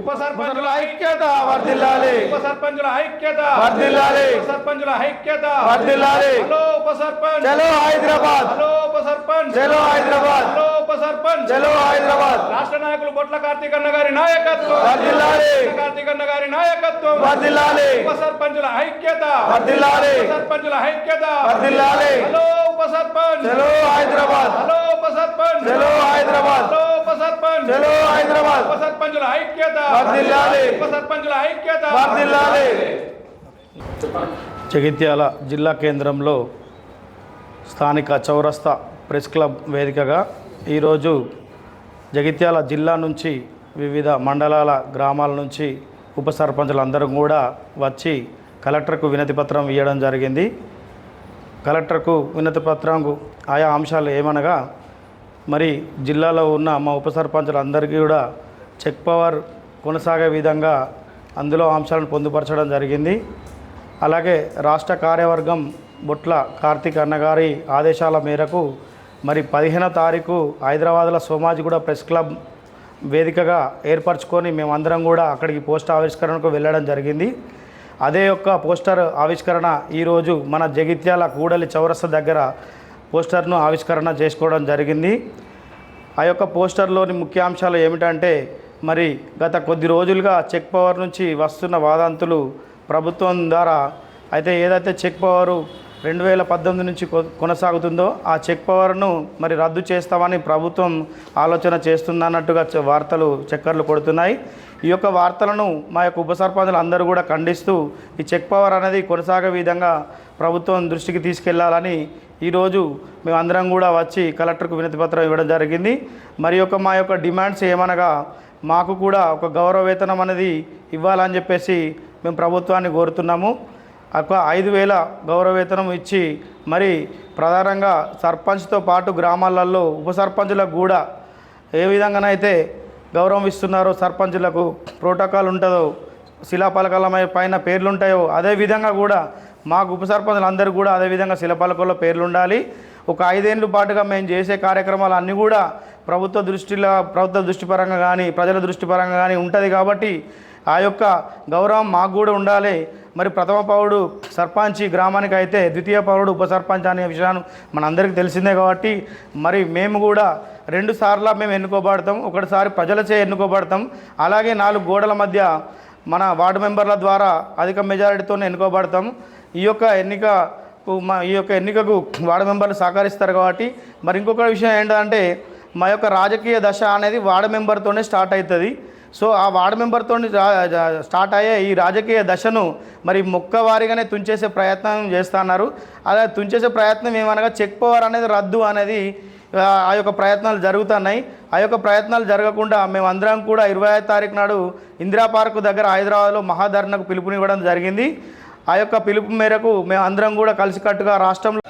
ఉప సర్పంచుల ఐక్యత వర్ధిల్లాలి. ఉప సర్పంచుల ఐక్యత వర్ధిల్లాలి. ఉప సర్పంచుల ఐక్యత వర్ధిల్లాలి. హలో ఉప సర్పంచ్, చలో హైదరాబాద్, హలో ఉప సర్పంచ్, చలో హైదరాబాద్, హలో ఉప సర్పంచ్, చలో హైదరాబాద్. రాష్ట్ర నాయకులు బొట్ల కార్తీకన్న గారి నాయకత్వం, వర్ధిల్లాలి. కార్తీకన్న గారి నాయకత్వం, వర్ధిల్లాలి. ఉప సర్పంచుల ఐక్యత, వర్ధిల్లాలి. ఉప సర్పంచుల ఐక్యత, వర్ధిల్లాలి. హలో ఉప సర్పంచ్, చలో హైదరాబాద్, హలో ఉప సర్పంచ్, చలో హైదరాబాద్, హలో ఉప సర్పంచ్, చలో హైదరాబాద్. ఉప సర్పంచుల ఐక్యత, వర్ధిల్లాలి. ఉప సర్పంచుల ఐక్యత, వర్ధిల్లాలి. జగిత్యాల జిల్లా కేంద్రంలో స్థానిక చౌరస్తా ప్రెస్ క్లబ్ వేదికగా ఈరోజు జగిత్యాల జిల్లా నుంచి వివిధ మండలాల గ్రామాల నుంచి ఉప సర్పంచులందరూ కూడా వచ్చి కలెక్టర్కు వినతి పత్రం ఇవ్వడం జరిగింది. కలెక్టర్కు వినతి పత్రంకు ఆయా అంశాలు ఏమనగా, మరి జిల్లాలో ఉన్న మా ఉప సర్పంచులందరికీ కూడా చెక్ పవర్ కొనసాగే విధంగా అందులో అంశాలను పొందుపరచడం జరిగింది. అలాగే రాష్ట్ర కార్యవర్గం బొట్ల కార్తీక్ అన్నగారి ఆదేశాల మేరకు మరి 15వ తారీఖు హైదరాబాద్లో సోమాజిగూడ ప్రెస్ క్లబ్ వేదికగా ఏర్పరచుకొని మేమందరం కూడా అక్కడికి పోస్టర్ ఆవిష్కరణకు వెళ్ళడం జరిగింది. అదే యొక్క పోస్టర్ ఆవిష్కరణ ఈరోజు మన జగిత్యాల కూడలి చౌరస్తా దగ్గర పోస్టర్ను ఆవిష్కరణ చేసుకోవడం జరిగింది. ఆ యొక్క పోస్టర్లోని ముఖ్యాంశాలు ఏమిటంటే, మరి గత కొద్ది రోజులుగా చెక్ పవర్ నుంచి వస్తున్న వాదంతులు ప్రభుత్వం ద్వారా అయితే ఏదైతే చెక్ పవరు 2018 నుంచి కొనసాగుతుందో ఆ చెక్ పవర్ను మరి రద్దు చేస్తామని ప్రభుత్వం ఆలోచన చేస్తుందన్నట్టుగా వార్తలు చక్కర్లు కొడుతున్నాయి. ఈ యొక్క వార్తలను మా యొక్క ఉప సర్పంచులు అందరూ కూడా ఖండిస్తూ ఈ చెక్ పవర్ అనేది కొనసాగే విధంగా ప్రభుత్వం దృష్టికి తీసుకెళ్లాలని ఈరోజు మేమందరం కూడా వచ్చి కలెక్టర్కు వినతి పత్రం ఇవ్వడం జరిగింది. మరి మా యొక్క డిమాండ్స్ ఏమనగా, మాకు కూడా ఒక గౌరవ వేతనం అనేది ఇవ్వాలని చెప్పేసి మేము ప్రభుత్వాన్ని కోరుతున్నాము. ఒక 5,000 గౌరవ వేతనం ఇచ్చి మరి ప్రధానంగా సర్పంచ్తో పాటు గ్రామాలలో ఉప సర్పంచులకు కూడా ఏ విధంగానైతే గౌరవం ఇస్తున్నారో, సర్పంచులకు ప్రోటోకాల్ ఉంటుందో, శిలాపలకాల పైన పేర్లు ఉంటాయో అదేవిధంగా కూడా మాకు ఉప సర్పంచులందరూ కూడా అదేవిధంగా శిలాపలకల్లో పేర్లు ఉండాలి. ఒక 5 ఏళ్ళ పాటుగా మేము చేసే కార్యక్రమాలు అన్నీ కూడా ప్రభుత్వ దృష్టిపరంగా కానీ ప్రజల దృష్టిపరంగా కానీ ఉంటుంది కాబట్టి ఆ యొక్క గౌరవం మాకు కూడా ఉండాలి. మరి ప్రథమ పౌరుడు సర్పంచ్ గ్రామానికి అయితే ద్వితీయ పౌరుడు ఉప సర్పంచ్ అనే విషయాన్ని మనందరికీ తెలిసిందే కాబట్టి మరి మేము కూడా 2 సార్లు మేము ఎన్నుకోబడతాం. ఒకటిసారి ప్రజలచే ఎన్నుకోబడతాం. అలాగే 4 గోడల మధ్య మన వార్డు మెంబర్ల ద్వారా అధిక మెజారిటీతో ఎన్నుకోబడతాం. ఈ యొక్క ఎన్నికకు వార్డు మెంబర్లు సహకరిస్తారు కాబట్టి మరి ఇంకొక విషయం ఏంటంటే, మా యొక్క రాజకీయ దశ అనేది వార్డు మెంబర్తోనే స్టార్ట్ అవుతుంది. సో ఆ వార్డు మెంబర్తో స్టార్ట్ అయ్యే ఈ రాజకీయ దశను మరి మొక్కవారిగానే తుంచేసే ప్రయత్నం చేస్తున్నారు. అలా తుంచేసే ప్రయత్నం ఏమనగా చెక్ పవర్ అనేది రద్దు అనేది ఆ యొక్క ప్రయత్నాలు జరుగుతున్నాయి. ఆ యొక్క ప్రయత్నాలు జరగకుండా మేమందరం కూడా 25వ తారీఖు నాడు ఇందిరా పార్కు దగ్గర హైదరాబాద్లో మహాధర్నకు పిలుపునివ్వడం జరిగింది. ఆ యొక్క పిలుపు మేరకు మేము అందరం కూడా కలిసికట్టుగా రాష్ట్రంలో